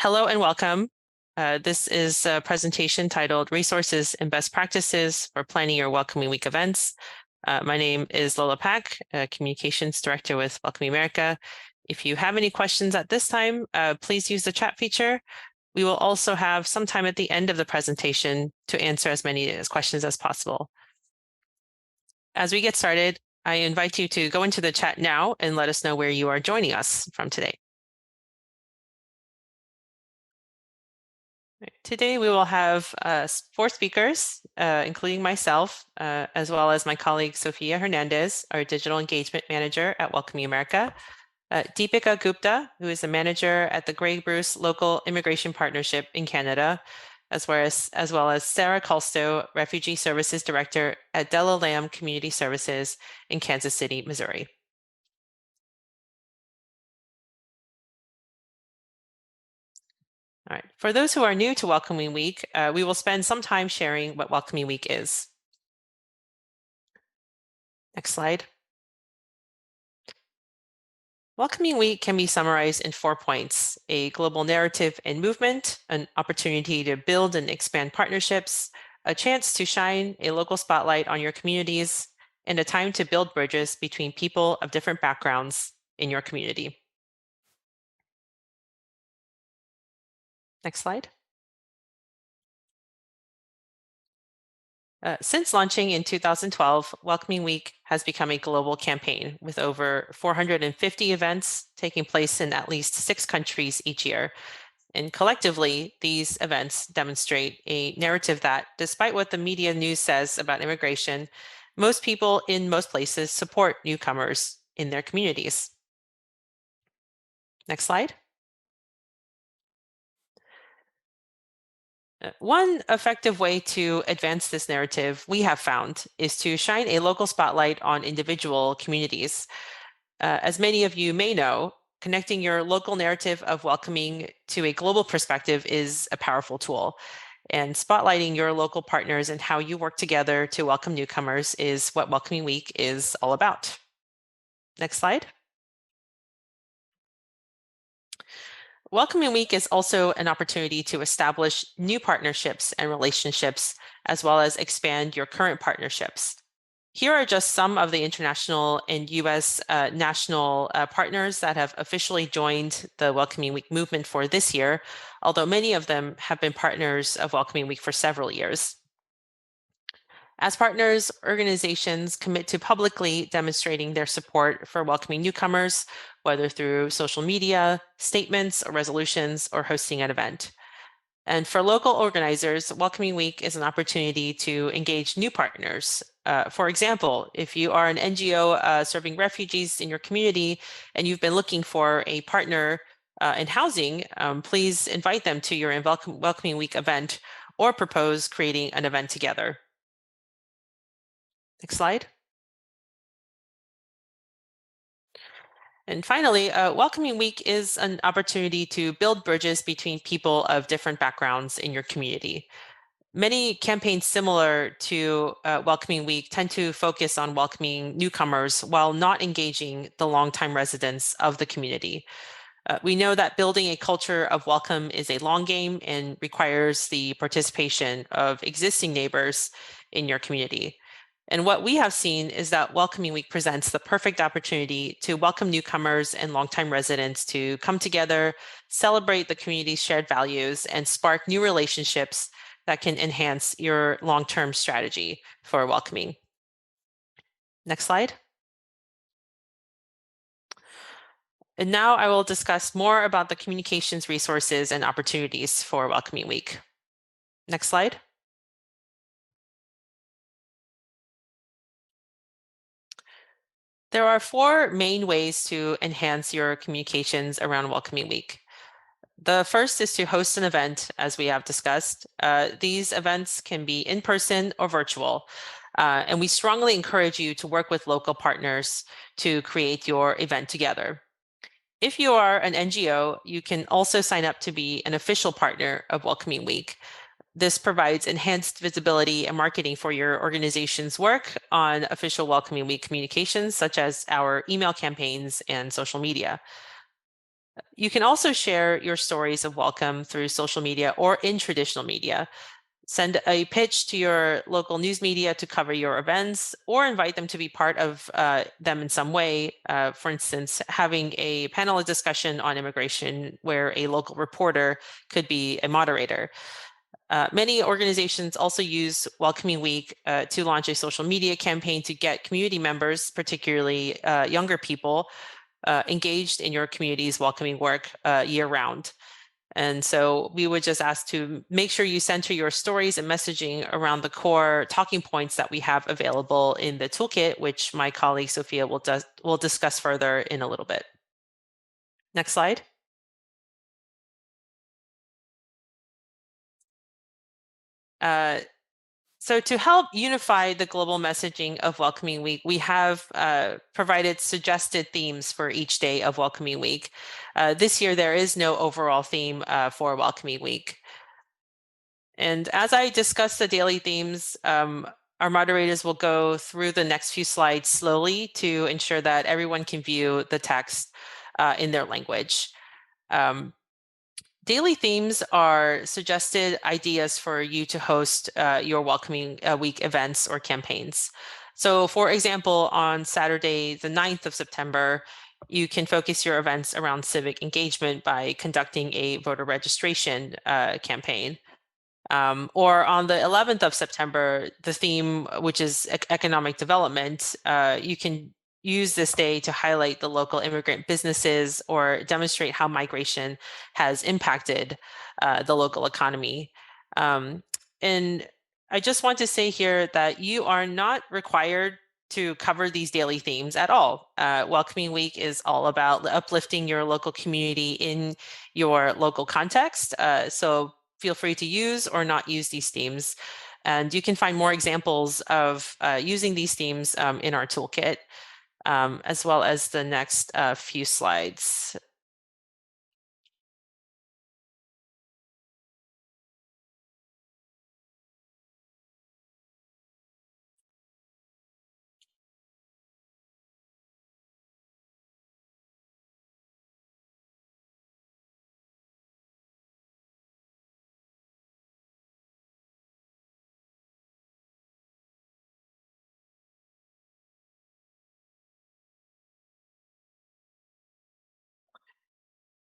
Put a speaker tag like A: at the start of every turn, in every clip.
A: Hello and welcome. This is a presentation titled Resources and Best Practices for Planning Your Welcoming Week Events. My name is Lola Pack, Communications Director with Welcoming America. If you have any questions at this time, please use the chat feature. We will also have some time at the end of the presentation to answer as many questions as possible. As we get started, I invite you to go into the chat now and let us know where you are joining us from today. Today we will have 4 speakers, including myself, as well as my colleague Sophia Hernandez, our Digital Engagement Manager at Welcoming America, Deepika Gupta, who is a manager at the Grey Bruce Local Immigration Partnership in Canada, as well as Sarah Colstow, Refugee Services Director at dell'Accoglienza Community Services in Kansas City, Missouri. All right. For those who are new to Welcoming Week, we will spend some time sharing what Welcoming Week is. Next slide. Welcoming Week can be summarized in 4 points: a global narrative and movement, an opportunity to build and expand partnerships, a chance to shine a local spotlight on your communities, and a time to build bridges between people of different backgrounds in your community. Next slide. Since launching in 2012, Welcoming Week has become a global campaign with over 450 events taking place in at least 6 countries each year. And collectively, these events demonstrate a narrative that, despite what the media news says about immigration, most people in most places support newcomers in their communities. Next slide. One effective way to advance this narrative we have found is to shine a local spotlight on individual communities. As many of you may know, connecting your local narrative of welcoming to a global perspective is a powerful tool. And spotlighting your local partners and how you work together to welcome newcomers is what Welcoming Week is all about. Next slide. Welcoming Week is also an opportunity to establish new partnerships and relationships, as well as expand your current partnerships. Here are just some of the international and US national partners that have officially joined the Welcoming Week movement for this year, although many of them have been partners of Welcoming Week for several years. As partners, organizations commit to publicly demonstrating their support for welcoming newcomers, whether through social media, statements, or resolutions, or hosting an event. And for local organizers, Welcoming Week is an opportunity to engage new partners. For example, if you are an NGO serving refugees in your community and you've been looking for a partner in housing, please invite them to your Welcoming Week event or propose creating an event together. Next slide. And finally, Welcoming Week is an opportunity to build bridges between people of different backgrounds in your community. Many campaigns similar to Welcoming Week tend to focus on welcoming newcomers while not engaging the longtime residents of the community. We know that building a culture of welcome is a long game and requires the participation of existing neighbors in your community. And what we have seen is that Welcoming Week presents the perfect opportunity to welcome newcomers and longtime residents to come together, celebrate the community's shared values, and spark new relationships that can enhance your long-term strategy for welcoming. Next slide. And now I will discuss more about the communications resources and opportunities for Welcoming Week. Next slide. There are 4 main ways to enhance your communications around Welcoming Week. The first is to host an event, as we have discussed. These events can be in person or virtual, and we strongly encourage you to work with local partners to create your event together. If you are an NGO, you can also sign up to be an official partner of Welcoming Week. This provides enhanced visibility and marketing for your organization's work on official Welcoming Week communications, such as our email campaigns and social media. You can also share your stories of welcome through social media or in traditional media. Send a pitch to your local news media to cover your events, or invite them to be part of them in some way. For instance, having a panel discussion on immigration where a local reporter could be a moderator. Many organizations also use Welcoming Week to launch a social media campaign to get community members, particularly younger people, engaged in your community's welcoming work year-round. And so we would just ask to make sure you center your stories and messaging around the core talking points that we have available in the toolkit, which my colleague Sophia will discuss further in a little bit. Next slide. So to help unify the global messaging of Welcoming Week, we have provided suggested themes for each day of Welcoming Week. This year, there is no overall theme for Welcoming Week. And as I discuss the daily themes, our moderators will go through the next few slides slowly to ensure that everyone can view the text in their language. Daily themes are suggested ideas for you to host your Welcoming Week events or campaigns. So for example, on Saturday, the 9th of September, you can focus your events around civic engagement by conducting a voter registration campaign. Or on the 11th of September, the theme, which is economic development, you can use this day to highlight the local immigrant businesses or demonstrate how migration has impacted the local economy. And I just want to say here that you are not required to cover these daily themes at all. Welcoming Week is all about uplifting your local community in your local context. So feel free to use or not use these themes. And you can find more examples of using these themes in our toolkit, as well as the next few slides.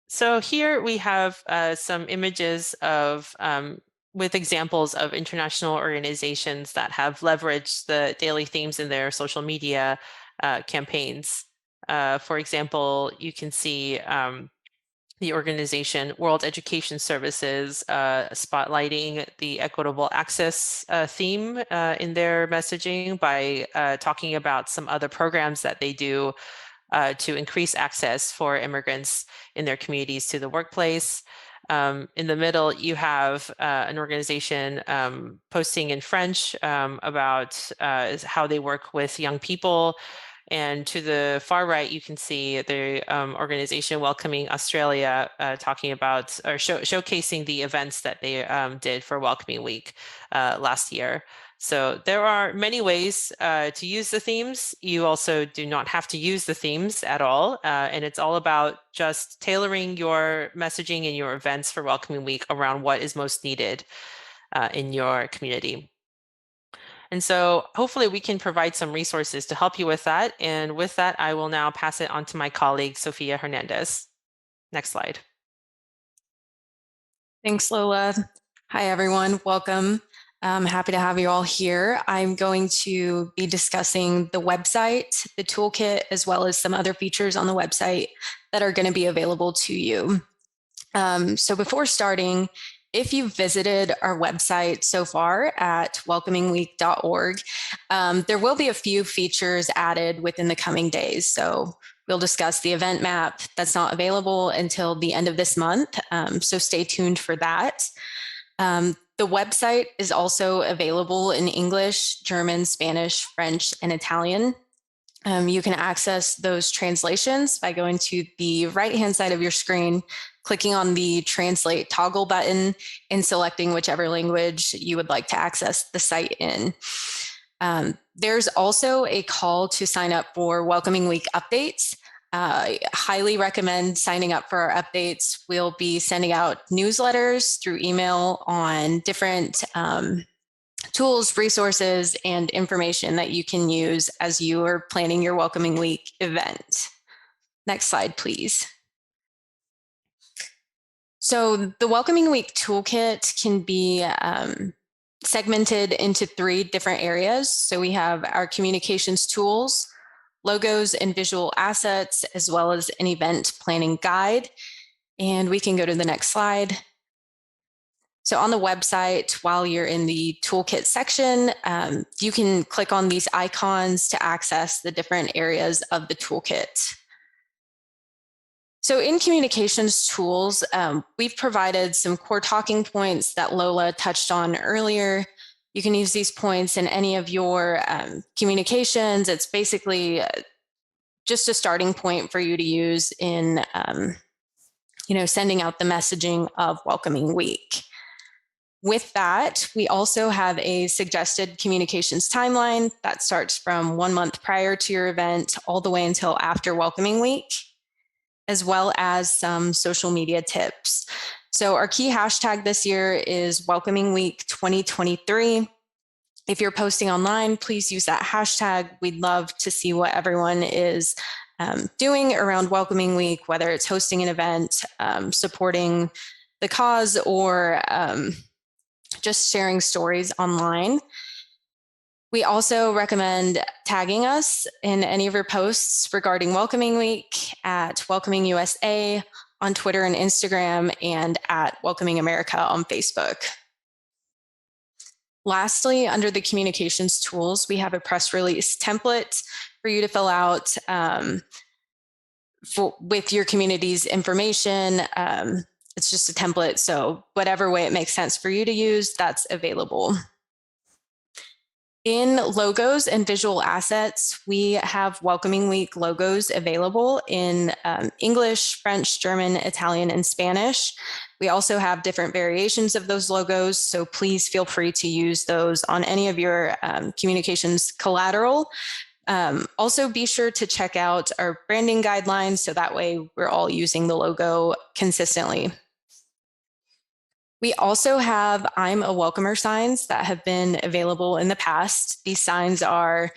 A: So here we have some images of with examples of international organizations that have leveraged the daily themes in their social media campaigns. For example, you can see the organization World Education Services spotlighting the equitable access theme in their messaging by talking about some other programs that they do to increase access for immigrants in their communities to the workplace. In the middle, you have an organization posting in French about how they work with young people. And to the far right, you can see the organization Welcoming Australia talking about or showcasing the events that they did for Welcoming Week last year. So there are many ways to use the themes. You also do not have to use the themes at all. And it's all about just tailoring your messaging and your events for Welcoming Week around what is most needed in your community. And so hopefully we can provide some resources to help you with that. And with that, I will now pass it on to my colleague, Sophia Hernandez. Next slide.
B: Thanks, Lola. Hi, everyone. Welcome. I'm happy to have you all here. I'm going to be discussing the website, the toolkit, as well as some other features on the website that are going to be available to you. So before starting, if you've visited our website so far at welcomingweek.org, there will be a few features added within the coming days. So we'll discuss the event map that's not available until the end of this month. So stay tuned for that. The website is also available in English, German, Spanish, French, and Italian. You can access those translations by going to the right-hand side of your screen, clicking on the Translate toggle button, and selecting whichever language you would like to access the site in. There's also a call to sign up for Welcoming Week updates. Highly recommend signing up for our updates. We'll be sending out newsletters through email on different tools, resources, and information that you can use as you are planning your Welcoming Week event. Next slide, please. So the Welcoming Week toolkit can be segmented into 3 different areas. So we have our communications tools, logos and visual assets, as well as an event planning guide. And we can go to the next slide. So on the website, while you're in the toolkit section, you can click on these icons to access the different areas of the toolkit. So in communications tools, we've provided some core talking points that Lola touched on earlier. You can use these points in any of your communications. It's basically just a starting point for you to use in sending out the messaging of Welcoming Week. With that, we also have a suggested communications timeline that starts from 1 month prior to your event all the way until after Welcoming Week, as well as some social media tips. So our key hashtag this year is Welcoming Week 2023. If you're posting online, please use that hashtag. We'd love to see what everyone is doing around Welcoming Week, whether it's hosting an event, supporting the cause, or just sharing stories online. We also recommend tagging us in any of your posts regarding Welcoming Week at Welcoming USA on Twitter and Instagram, and at Welcoming America on Facebook. Lastly, under the communications tools, we have a press release template for you to fill out with your community's information. It's just a template, so whatever way it makes sense for you to use, that's available. In logos and visual assets, we have Welcoming Week logos available in English, French, German, Italian, and Spanish. We also have different variations of those logos, so please feel free to use those on any of your communications collateral. Also, be sure to check out our branding guidelines, so that way we're all using the logo consistently. We also have I'm a Welcomer signs that have been available in the past. These signs are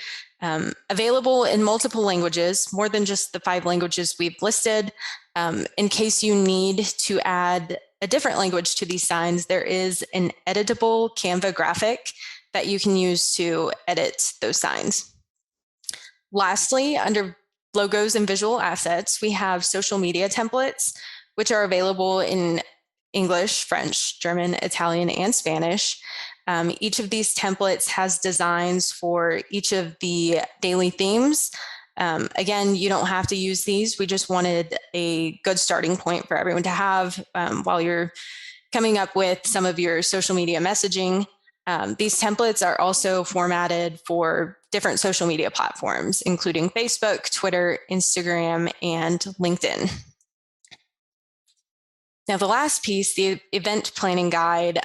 B: available in multiple languages, more than just the 5 languages we've listed. In case you need to add a different language to these signs, there is an editable Canva graphic that you can use to edit those signs. Lastly, under logos and visual assets, we have social media templates, which are available in English, French, German, Italian, and Spanish. Each of these templates has designs for each of the daily themes. Again, you don't have to use these. We just wanted a good starting point for everyone to have while you're coming up with some of your social media messaging. These templates are also formatted for different social media platforms, including Facebook, Twitter, Instagram, and LinkedIn. Now, the last piece, the event planning guide,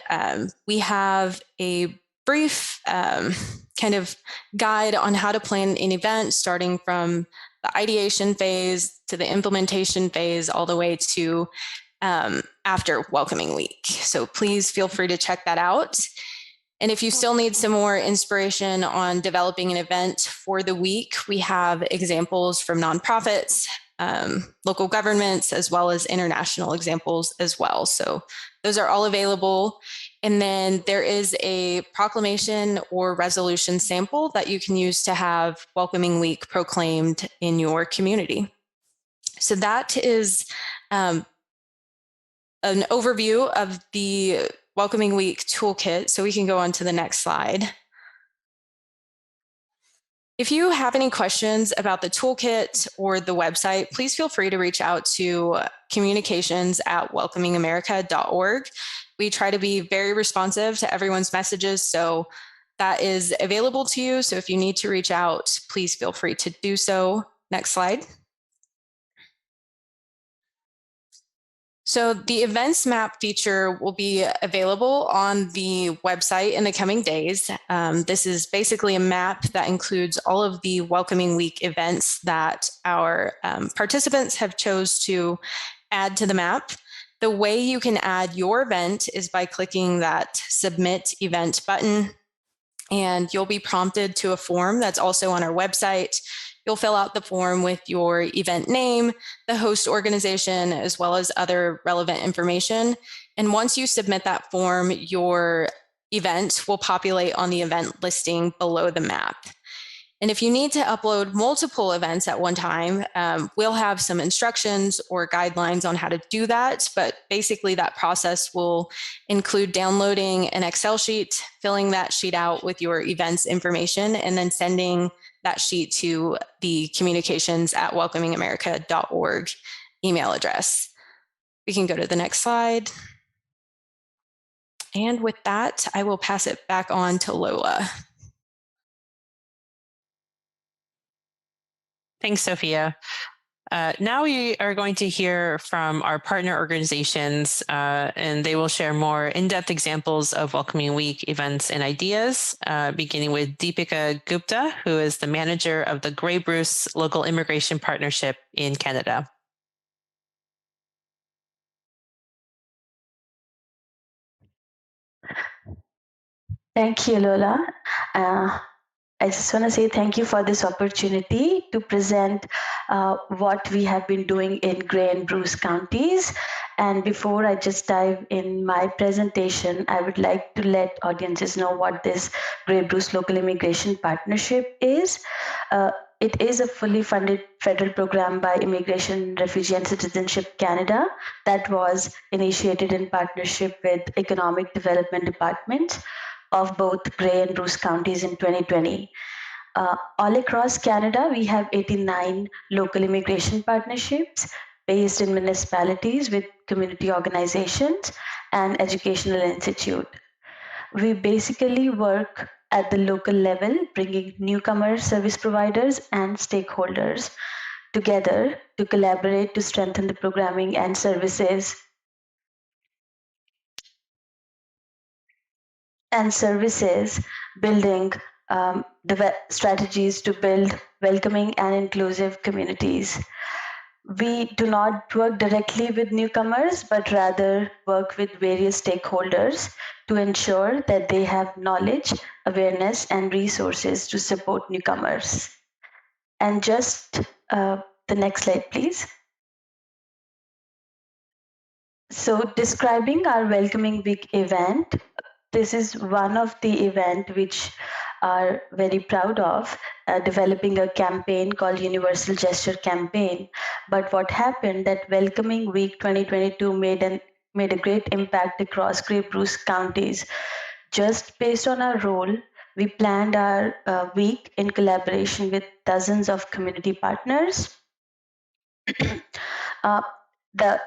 B: we have a brief kind of guide on how to plan an event, starting from the ideation phase to the implementation phase, all the way to after Welcoming Week. So please feel free to check that out. And if you still need some more inspiration on developing an event for the week, we have examples from nonprofits, local governments, as well as international examples as well. So those are all available. And then there is a proclamation or resolution sample that you can use to have Welcoming Week proclaimed in your community. So that is an overview of the Welcoming Week toolkit. So we can go on to the next slide. If you have any questions about the toolkit or the website, please feel free to reach out to communications@welcomingamerica.org. We try to be very responsive to everyone's messages, so that is available to you. So if you need to reach out, please feel free to do so. Next slide. So the events map feature will be available on the website in the coming days. This is basically a map that includes all of the Welcoming Week events that our participants have chose to add to the map. The way you can add your event is by clicking that Submit Event button, and you'll be prompted to a form that's also on our website. You'll fill out the form with your event name, the host organization, as well as other relevant information. And once you submit that form, your event will populate on the event listing below the map. And if you need to upload multiple events at one time, we'll have some instructions or guidelines on how to do that. But basically, that process will include downloading an Excel sheet, filling that sheet out with your events information, and then sending that sheet to the communications@welcomingamerica.org email address. We can go to the next slide. And with that, I will pass it back on to Lola.
A: Thanks, Sophia. Now we are going to hear from our partner organizations, and they will share more in-depth examples of Welcoming Week events and ideas, beginning with Deepika Gupta, who is the manager of the Grey Bruce Local Immigration Partnership in Canada.
C: Thank you, Lola. I just want to say thank you for this opportunity to present what we have been doing in Grey and Bruce counties. And before I just dive in my presentation, I would like to let audiences know what this Grey Bruce Local Immigration Partnership is. It is a fully funded federal program by Immigration, Refugee and Citizenship Canada that was initiated in partnership with Economic Development Department of both Grey and Bruce counties in 2020. All across Canada, we have 89 local immigration partnerships based in municipalities with community organizations and educational institute. We basically work at the local level, bringing newcomer service providers and stakeholders together to collaborate to strengthen the programming and services building strategies to build welcoming and inclusive communities. We do not work directly with newcomers, but rather work with various stakeholders to ensure that they have knowledge, awareness, and resources to support newcomers. And just the next slide, please. So describing our Welcoming Week event, this is one of the event which are very proud of, developing a campaign called Universal Gesture Campaign. But what happened that Welcoming Week 2022 made a great impact across Grey Bruce counties. Just based on our role, we planned our week in collaboration with dozens of community partners. The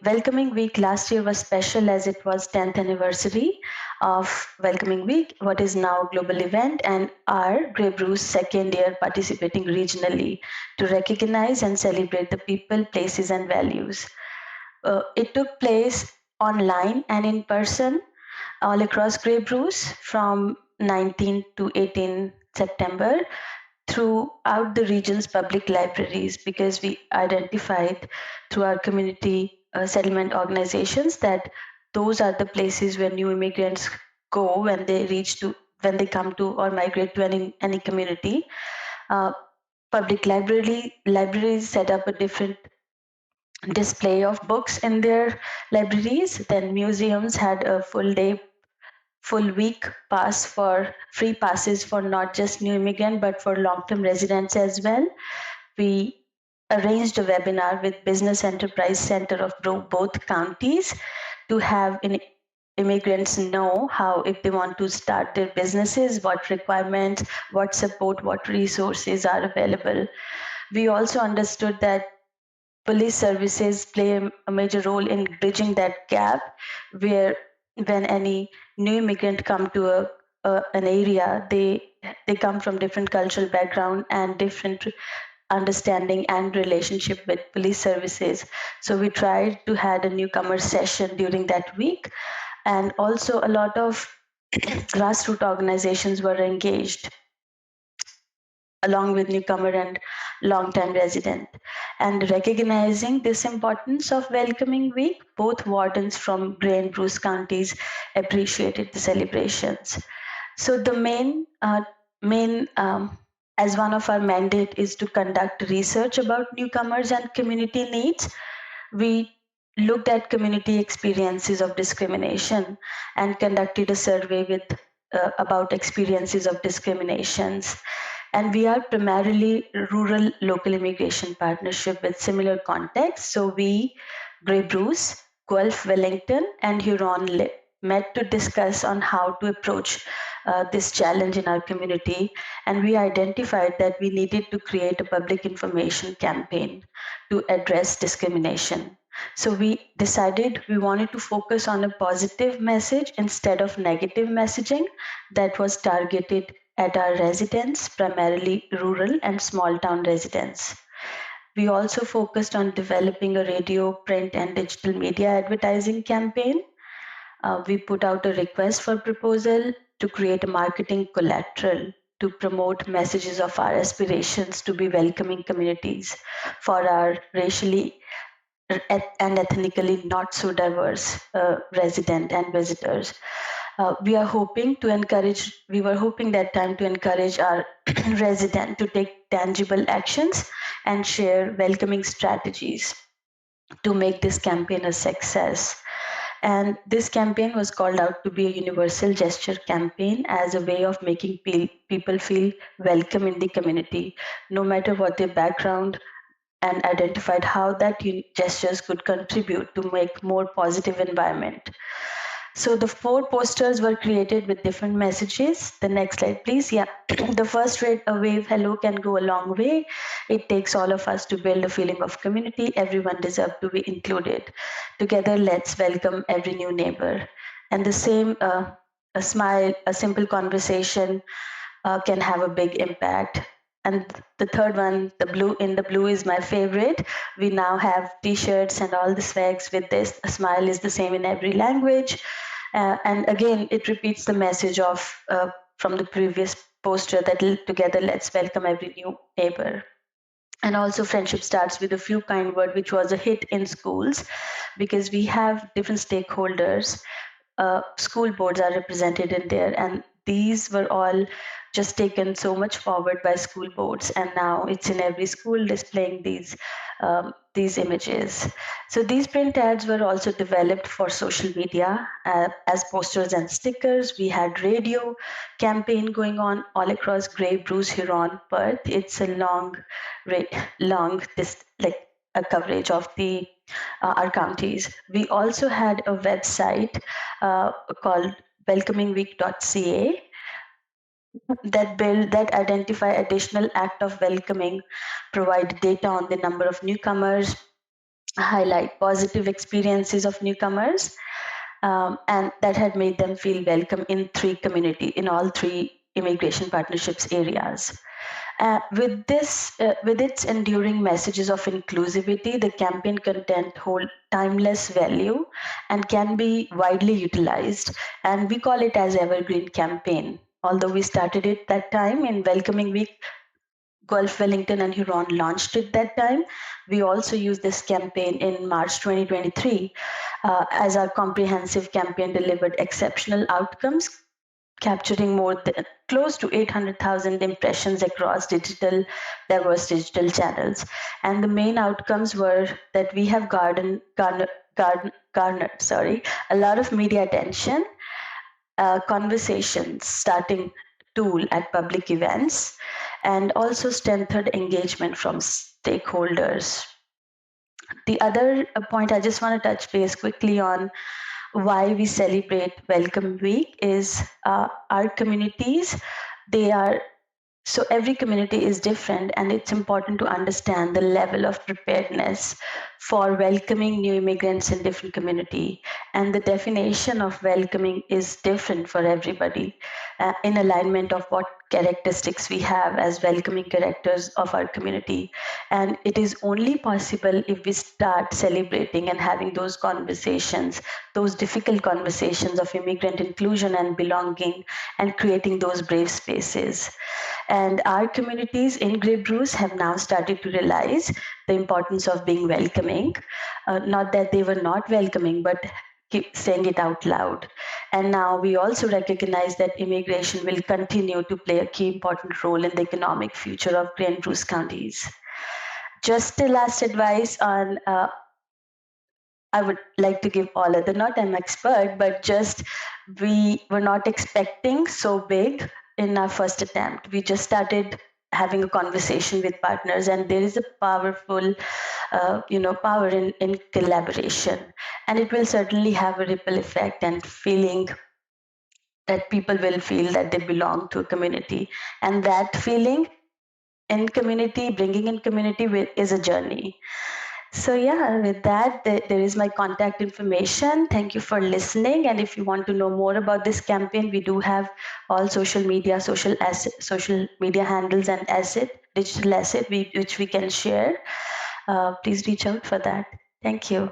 C: Welcoming Week last year was special as it was 10th anniversary of Welcoming Week, what is now a global event, and our Grey Bruce second year participating regionally to recognize and celebrate the people, places, and values. It took place online and in person all across Grey Bruce from 19 to 18 September throughout the region's public libraries, because we identified through our community settlement organizations that those are the places where new immigrants go when they come to or migrate to any community. Public libraries set up a different display of books in their libraries. Then museums had a full week free passes for not just new immigrant, but for long-term residents as well. We arranged a webinar with Business Enterprise Center of both counties to have immigrants know how, if they want to start their businesses, what requirements, what support, what resources are available. We also understood that police services play a major role in bridging that gap, where when any new immigrant come to an area, they come from different cultural background and different understanding and relationship with police services. So we tried to had a newcomer session during that week, and also a lot of grassroots organizations were engaged along with newcomer and long-time resident. And recognizing this importance of welcoming week, both wardens from Grey and Bruce counties appreciated the celebrations. So the main as one of our mandate is to conduct research about newcomers and community needs. We looked at community experiences of discrimination and conducted a survey with about experiences of discriminations. And we are primarily rural local immigration partnership with similar context. So we, Grey Bruce, Guelph, Wellington, and Huron met to discuss on how to approach this challenge in our community. And we identified that we needed to create a public information campaign to address discrimination. So we decided we wanted to focus on a positive message instead of negative messaging that was targeted at our residents, primarily rural and small town residents. We also focused on developing a radio, print, and digital media advertising campaign. We put out a request for proposal to create a marketing collateral to promote messages of our aspirations to be welcoming communities for our racially and ethnically not so diverse resident and visitors. We were hoping that time to encourage our resident to take tangible actions and share welcoming strategies to make this campaign a success. And this campaign was called out to be a universal gesture campaign as a way of making people feel welcome in the community, no matter what their background, and identified how that gestures could contribute to make more positive environment. So the 4 posters were created with different messages. The next slide, please. Yeah, the first read, a wave hello can go a long way. It takes all of us to build a feeling of community. Everyone deserves to be included. Together, let's welcome every new neighbor. And the same, a smile, a simple conversation can have a big impact. And the third one, the blue is my favorite. We now have t-shirts and all the swags with this. A smile is the same in every language. And again, it repeats the message of from the previous poster that together let's welcome every new neighbor. And also friendship starts with a few kind word, which was a hit in schools because we have different stakeholders. School boards are represented in there, and these were all just taken so much forward by school boards, and now it's in every school displaying these images. So these print ads were also developed for social media as posters and stickers. We had radio campaign going on all across Grey, Bruce, Huron, Perth. It's a long a coverage of the our counties. We also had a website called welcomingweek.ca that identify additional act of welcoming, provide data on the number of newcomers, highlight positive experiences of newcomers, and that had made them feel welcome in all 3 immigration partnerships areas. With its enduring messages of inclusivity, the campaign content hold timeless value and can be widely utilized. And we call it as evergreen campaign. Although we started it that time in Welcoming Week, Guelph, Wellington, and Huron launched it that time. We also used this campaign in March 2023 as our comprehensive campaign delivered exceptional outcomes, capturing close to 800,000 impressions across diverse digital channels. And the main outcomes were that we have garnered a lot of media attention, conversations starting tool at public events, and also strengthened engagement from stakeholders. The other point I just want to touch base quickly on why we celebrate Welcome Week is our communities. So every community is different, and it's important to understand the level of preparedness for welcoming new immigrants in different community. And the definition of welcoming is different for everybody in alignment of what characteristics we have as welcoming characters of our community. And it is only possible if we start celebrating and having those conversations, those difficult conversations of immigrant inclusion and belonging, and creating those brave spaces. And our communities in Grey Bruce have now started to realize the importance of being welcoming. Not that they were not welcoming, but keep saying it out loud. And now we also recognize that immigration will continue to play a key important role in the economic future of Grey and Bruce counties. Just the last advice on, I would like to give all other, not I'm expert, but just we were not expecting so big in our first attempt. We just started having a conversation with partners, and there is a powerful power in collaboration, and it will certainly have a ripple effect and feeling that people will feel that they belong to a community, and that feeling in community, bringing in community is a journey. So yeah, with that, there is my contact information. Thank you for listening. And if you want to know more about this campaign, we do have all social media handles and digital asset, which we can share. Please reach out for that. Thank you.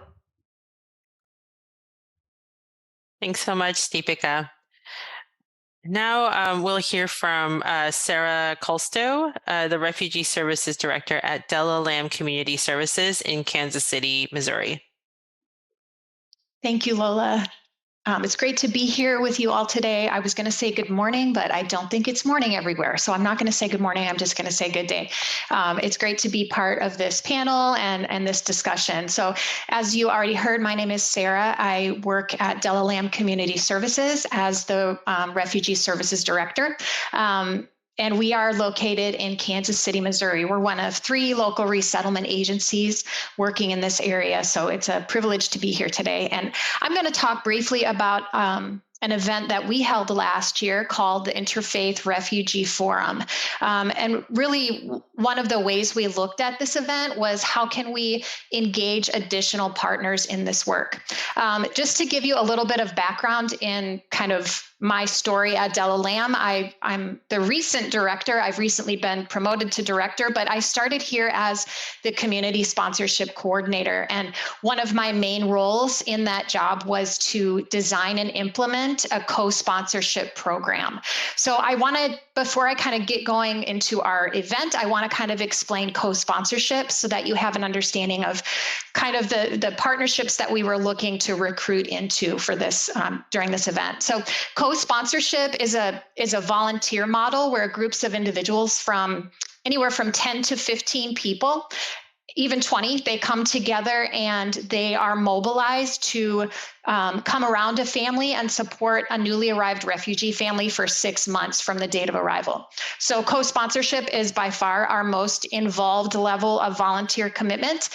A: Thanks so much, Deepika. Now we'll hear from Sarah Colstow, the Refugee Services Director at dell'Accoglienza Community Services in Kansas City, Missouri.
D: Thank you, Lola. It's great to be here with you all today. I was going to say good morning, but I don't think it's morning everywhere. So I'm not going to say good morning. I'm just going to say good day. It's great to be part of this panel and this discussion. So as you already heard, my name is Sarah. I work at dell'Accoglienza Community Services as the Refugee Services Director. And we are located in Kansas City, Missouri. We're one of 3 local resettlement agencies working in this area. So it's a privilege to be here today. And I'm going to talk briefly about an event that we held last year called the Interfaith Refugee Forum. And really, one of the ways we looked at this event was how can we engage additional partners in this work? Just to give you a little bit of background in kind of my story at dell'Accoglienza, I'm the recent director. I've recently been promoted to director, but I started here as the community sponsorship coordinator. And one of my main roles in that job was to design and implement a co-sponsorship program. So I wanted, before I kind of get going into our event, I want to kind of explain co-sponsorship so that you have an understanding of kind of the partnerships that we were looking to recruit into for this during this event. So co-sponsorship is a volunteer model where groups of individuals from anywhere from 10 to 15 people, even 20, they come together and they are mobilized to come around a family and support a newly arrived refugee family for 6 months from the date of arrival. So co-sponsorship is by far our most involved level of volunteer commitment.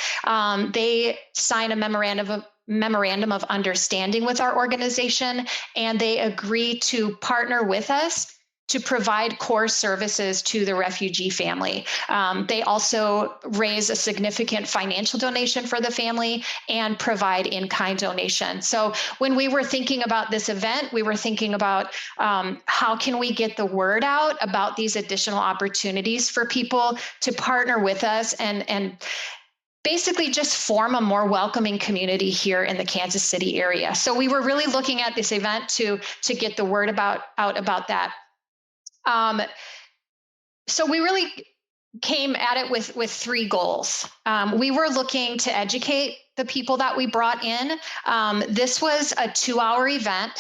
D: They sign a memorandum of understanding with our organization, and they agree to partner with us to provide core services to the refugee family. They also raise a significant financial donation for the family and provide in-kind donation. So when we were thinking about this event, we were thinking about how can we get the word out about these additional opportunities for people to partner with us and basically just form a more welcoming community here in the Kansas City area. So we were really looking at this event to get the word out about that. So we really came at it with 3 goals. We were looking to educate the people that we brought in. This was a 2-hour event,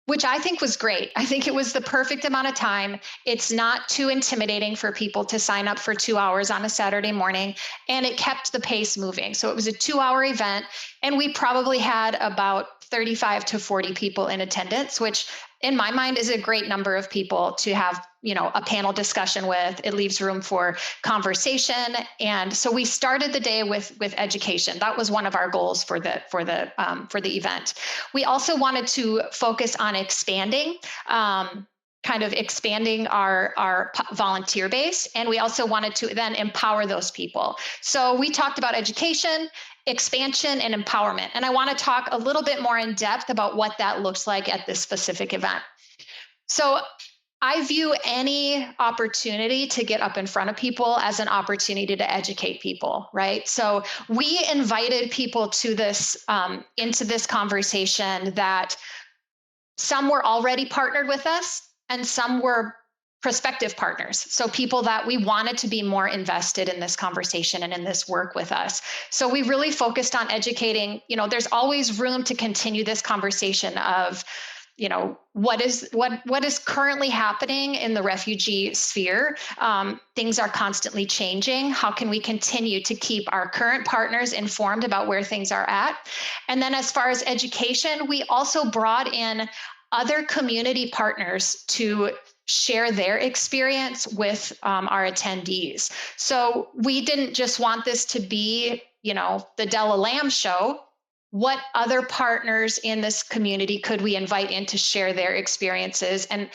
D: which I think was great. I think it was the perfect amount of time. It's not too intimidating for people to sign up for 2 hours on a Saturday morning, and it kept the pace moving. So it was a 2-hour event, and we probably had about 35 to 40 people in attendance, which in my mind is a great number of people to have, a panel discussion with. It leaves room for conversation. And so we started the day with education. That was one of our goals for the event. We also wanted to focus on expanding our volunteer base. And we also wanted to then empower those people. So we talked about education, expansion, and empowerment. And I want to talk a little bit more in depth about what that looks like at this specific event. So I view any opportunity to get up in front of people as an opportunity to educate people, right? So we invited people to this, into this conversation that some were already partnered with us and some were prospective partners. So people that we wanted to be more invested in this conversation and in this work with us. So we really focused on educating, there's always room to continue this conversation of, what is currently happening in the refugee sphere. Things are constantly changing. How can we continue to keep our current partners informed about where things are at? And then as far as education, we also brought in other community partners to share their experience with our attendees. So we didn't just want this to be, the Della Lamb show. What other partners in this community could we invite in to share their experiences and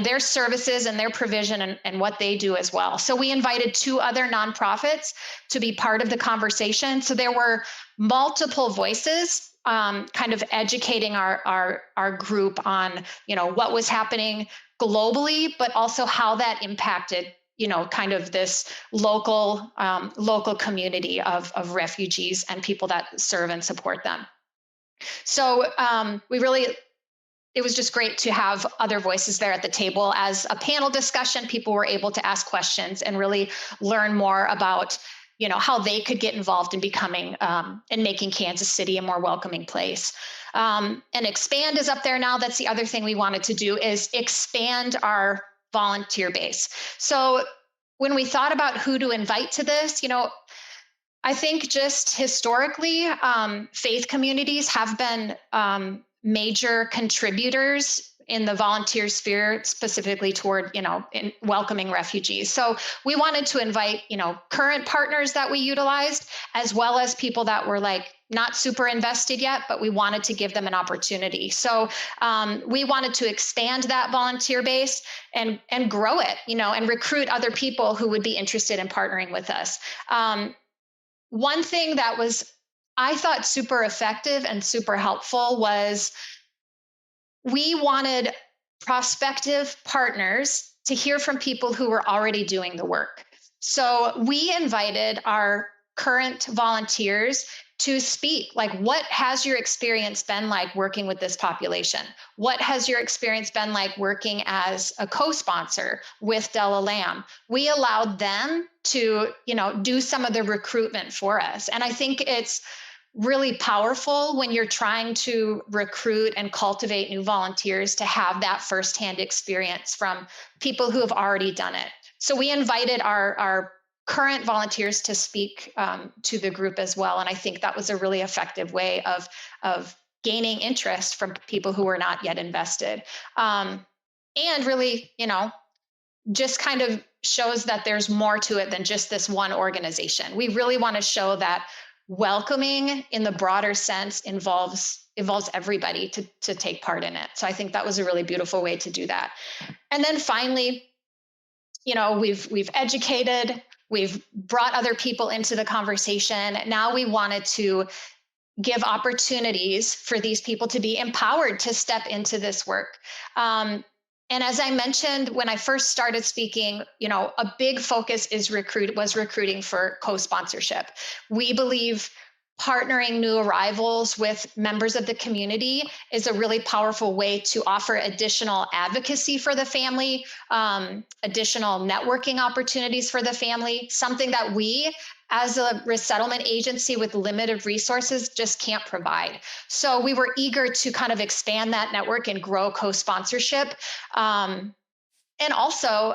D: their services and their provision and what they do as well? So we invited 2 other nonprofits to be part of the conversation. So there were multiple voices kind of educating our group on, what was happening globally, but also how that impacted kind of this local community of refugees and people that serve and support them. So it was just great to have other voices there at the table. As a panel discussion, people were able to ask questions and really learn more about how they could get involved in becoming and making Kansas City a more welcoming place. And expand is up there now. That's the other thing we wanted to do, is expand our volunteer base. So when we thought about who to invite to this, I think just historically, faith communities have been major contributors in the volunteer sphere, specifically toward, in welcoming refugees. So we wanted to invite, current partners that we utilized, as well as people that were not super invested yet, but we wanted to give them an opportunity. So we wanted to expand that volunteer base and grow it, and recruit other people who would be interested in partnering with us. One thing that was, I thought, super effective and super helpful was we wanted prospective partners to hear from people who were already doing the work. So we invited our current volunteers to speak. What has your experience been like working with this population? What has your experience been like working as a co-sponsor with Della Lamb? We allowed them to, do some of the recruitment for us. And I think it's really powerful when you're trying to recruit and cultivate new volunteers to have that firsthand experience from people who have already done it. So we invited our current volunteers to speak to the group as well. And I think that was a really effective way of gaining interest from people who were not yet invested. And really, just kind of shows that there's more to it than just this one organization. We really want to show that welcoming in the broader sense involves everybody to take part in it. So I think that was a really beautiful way to do that. And then finally, we've educated, we've brought other people into the conversation. Now we wanted to give opportunities for these people to be empowered to step into this work. And as I mentioned, when I first started speaking, a big focus was recruiting for co-sponsorship. We believe partnering new arrivals with members of the community is a really powerful way to offer additional advocacy for the family, additional networking opportunities for the family, something that we, as a resettlement agency with limited resources, just can't provide. So we were eager to kind of expand that network and grow co-sponsorship. And also,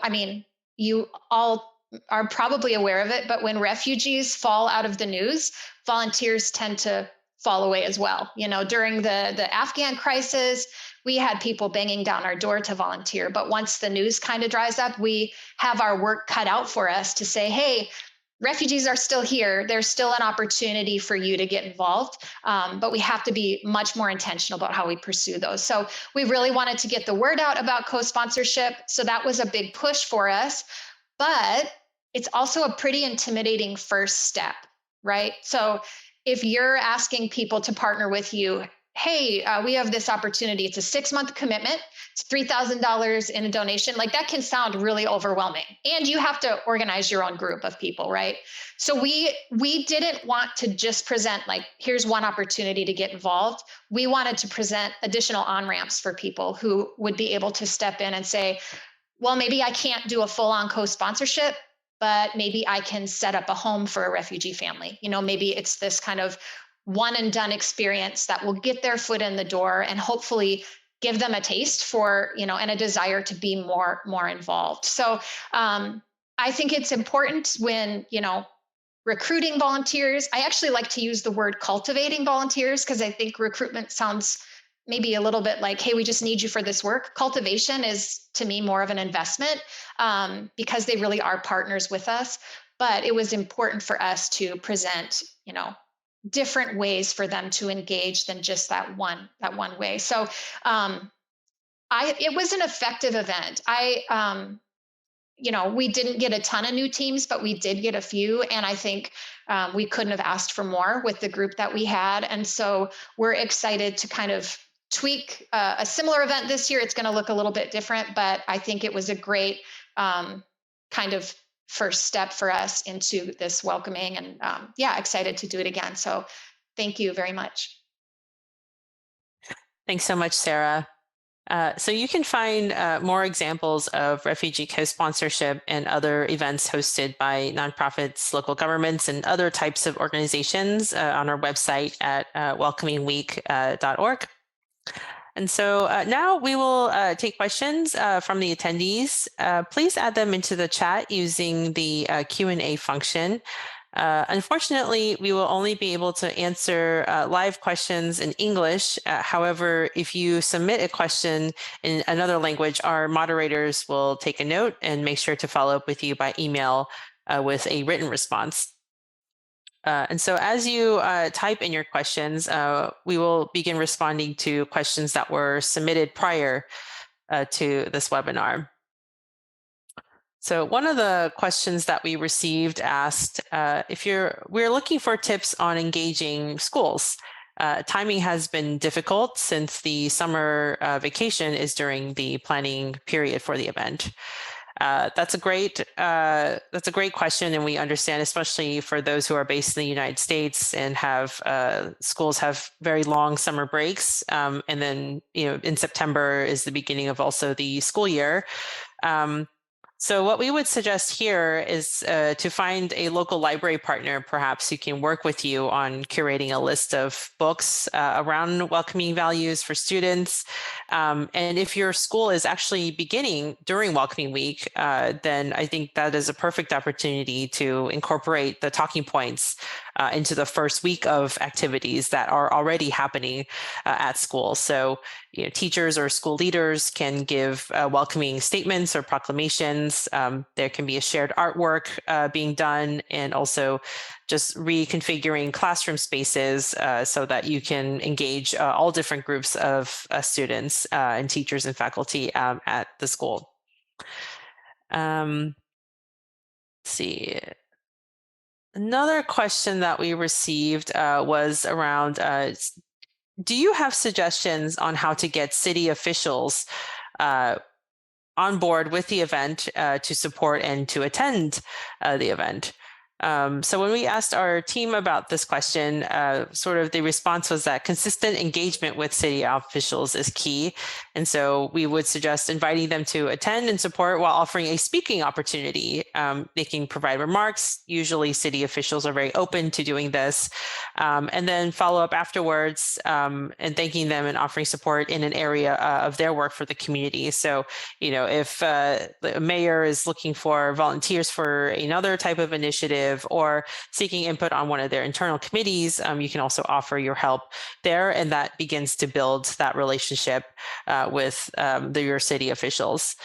D: you all are probably aware of it, but when refugees fall out of the news, volunteers tend to fall away as well. During the Afghan crisis, we had people banging down our door to volunteer. But once the news kind of dries up, we have our work cut out for us to say, hey, refugees are still here. There's still an opportunity for you to get involved, but we have to be much more intentional about how we pursue those. So we really wanted to get the word out about co-sponsorship. So that was a big push for us, but it's also a pretty intimidating first step, right? So if you're asking people to partner with you, hey, we have this opportunity. It's a 6-month commitment. It's $3,000 in a donation. Like that can sound really overwhelming. And you have to organize your own group of people, right? So we didn't want to just present like, here's one opportunity to get involved. We wanted to present additional on-ramps for people who would be able to step in and say, well, maybe I can't do a full-on co-sponsorship, but maybe I can set up a home for a refugee family. You know, maybe it's this kind of one and done experience that will get their foot in the door and hopefully give them a taste for, you know, and a desire to be more involved. So I think it's important when, you know, recruiting volunteers. I actually like to use the word cultivating volunteers because I think recruitment sounds maybe a little bit like, hey, we just need you for this work. Cultivation is, to me, more of an investment because they really are partners with us. But it was important for us to present, you know, different ways for them to engage than just that one way. So it was an effective event. You know, we didn't get a ton of new teams, but we did get a few. And I think we couldn't have asked for more with the group that we had. And so we're excited to kind of tweak a similar event this year. It's going to look a little bit different, but I think it was a great kind of first step for us into this welcoming, and yeah, excited to do it again. So thank you very much.
A: Thanks so much, Sarah. So you can find more examples of refugee co-sponsorship and other events hosted by nonprofits, local governments, and other types of organizations on our website at welcomingweek.org. And so now we will take questions from the attendees. Please add them into the chat using the Q&A function. Unfortunately, we will only be able to answer live questions in English. However, if you submit a question in another language, our moderators will take a note and make sure to follow up with you by email with a written response. And so as you type in your questions, we will begin responding to questions that were submitted prior to this webinar. So one of the questions that we received asked we're looking for tips on engaging schools. Timing has been difficult since the summer vacation is during the planning period for the event. That's a great question, and we understand, especially for those who are based in the United States and have schools have very long summer breaks, and then in September is the beginning of also the school year. So what we would suggest here is to find a local library partner, perhaps, who can work with you on curating a list of books around welcoming values for students. And if your school is actually beginning during Welcoming Week, then I think that is a perfect opportunity to incorporate the talking points into the first week of activities that are already happening at school. So teachers or school leaders can give welcoming statements or proclamations. There can be a shared artwork being done, and also just reconfiguring classroom spaces so that you can engage all different groups of students and teachers and faculty at the school. Let's see. Another question that we received was around, do you have suggestions on how to get city officials on board with the event to support and to attend the event? So when we asked our team about this question, sort of the response was that consistent engagement with city officials is key. And so we would suggest inviting them to attend and support while offering a speaking opportunity. They can provide remarks. Usually city officials are very open to doing this. And then follow up afterwards and thanking them and offering support in an area of their work for the community. So, if the mayor is looking for volunteers for another type of initiative, or seeking input on one of their internal committees, you can also offer your help there, and that begins to build that relationship with your city officials.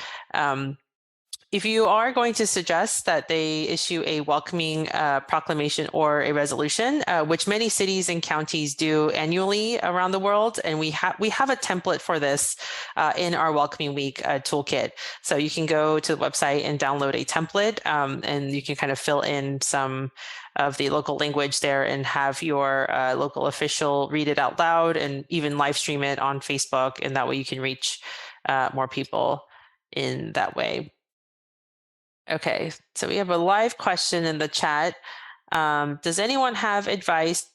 A: If you are going to suggest that they issue a welcoming proclamation or a resolution, which many cities and counties do annually around the world, and we have a template for this in our Welcoming Week toolkit. So you can go to the website and download a template, and you can kind of fill in some of the local language there and have your local official read it out loud and even live stream it on Facebook. And that way you can reach more people in that way. Okay, so we have a live question in the chat. Does anyone have advice?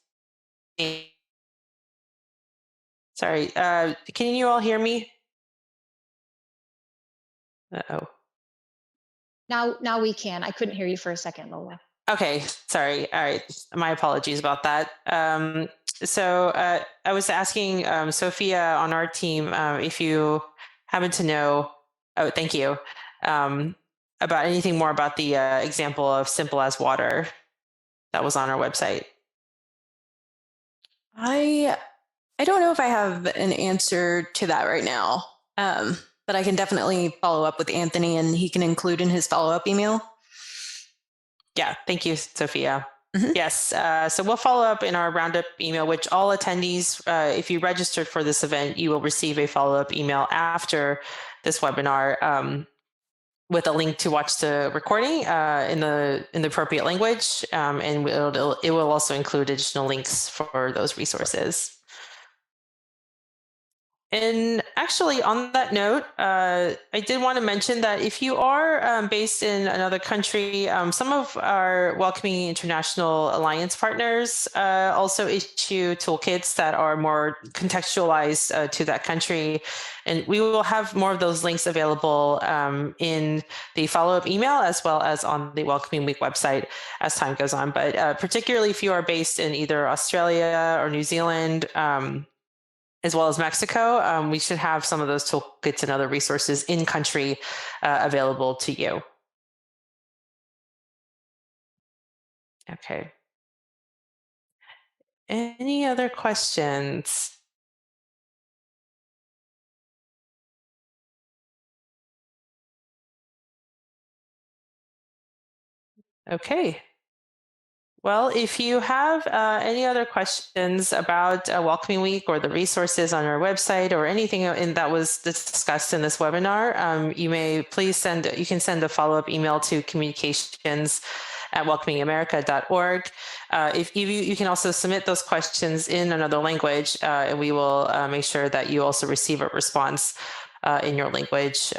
A: Sorry, can you all hear me? Uh-oh.
D: Now we can. I couldn't hear you for a second, Lola.
A: Okay, sorry. All right, my apologies about that. So I was asking Sophia on our team if you happen to know, oh, thank you, about anything more about the example of simple as water that was on our website.
B: I don't know if I have an answer to that right now, but I can definitely follow up with Anthony and he can include in his follow-up email.
A: Yeah, thank you, Sophia.
B: Mhm.
A: Yes, so we'll follow up in our roundup email, which all attendees, if you registered for this event, you will receive a follow-up email after this webinar with a link to watch the recording in the appropriate language, and it will also include additional links for those resources. And actually, on that note, I did want to mention that if you are based in another country, some of our Welcoming International Alliance partners also issue toolkits that are more contextualized to that country. And we will have more of those links available in the follow-up email as well as on the Welcoming Week website as time goes on. But particularly if you are based in either Australia or New Zealand, as well as Mexico, we should have some of those toolkits and other resources in country available to you. Okay. Any other questions? Okay. Well, if you have any other questions about Welcoming Week or the resources on our website or anything that was discussed in this webinar, you can send a follow-up email to communications@welcomingamerica.org. If you can also submit those questions in another language, and we will make sure that you also receive a response in your language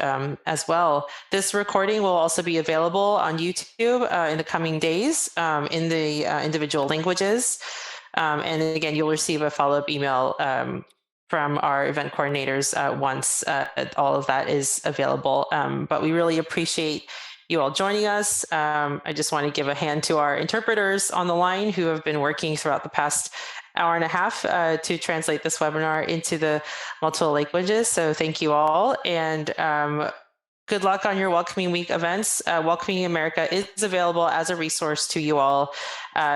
A: as well. This recording will also be available on YouTube in the coming days in the individual languages. And again, you'll receive a follow-up email from our event coordinators once all of that is available. But we really appreciate you all joining us. I just want to give a hand to our interpreters on the line who have been working throughout the past hour and a half to translate this webinar into the multiple languages. So thank you all, and good luck on your Welcoming Week events. Welcoming America is available as a resource to you all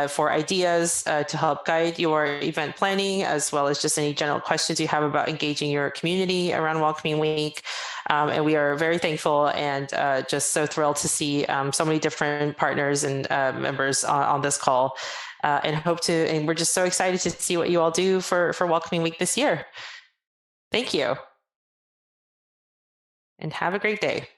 A: for ideas to help guide your event planning, as well as just any general questions you have about engaging your community around Welcoming Week. And we are very thankful and just so thrilled to see so many different partners and members on this call. And we're just so excited to see what you all do for Welcoming Week this year. Thank you. And have a great day.